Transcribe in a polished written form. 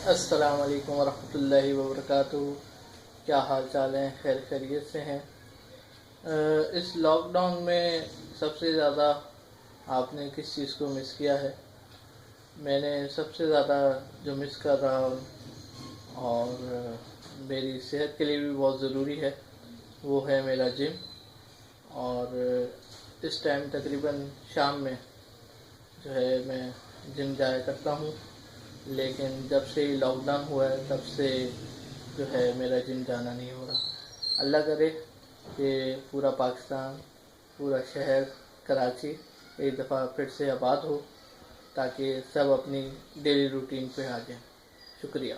السلام علیکم ورحمۃ اللہ وبرکاتہ۔ کیا حال چال ہیں؟ خیر خیریت سے ہیں؟ اس لاک ڈاؤن میں سب سے زیادہ آپ نے کس چیز کو مس کیا ہے؟ میں نے سب سے زیادہ جو مس کر رہا ہوں اور میری صحت کے لیے بھی بہت ضروری ہے وہ ہے میرا جم۔ اور اس ٹائم تقریباً شام میں جو ہے میں جم جایا کرتا ہوں، لیکن جب سے لاک ڈاؤن ہوا ہے تب سے جو ہے میرا جم جانا نہیں ہو رہا۔ اللہ کرے کہ پورا پاکستان، پورا شہر کراچی ایک دفعہ پھر سے آباد ہو تاکہ سب اپنی ڈیلی روٹین پہ آ جائیں۔ شکریہ۔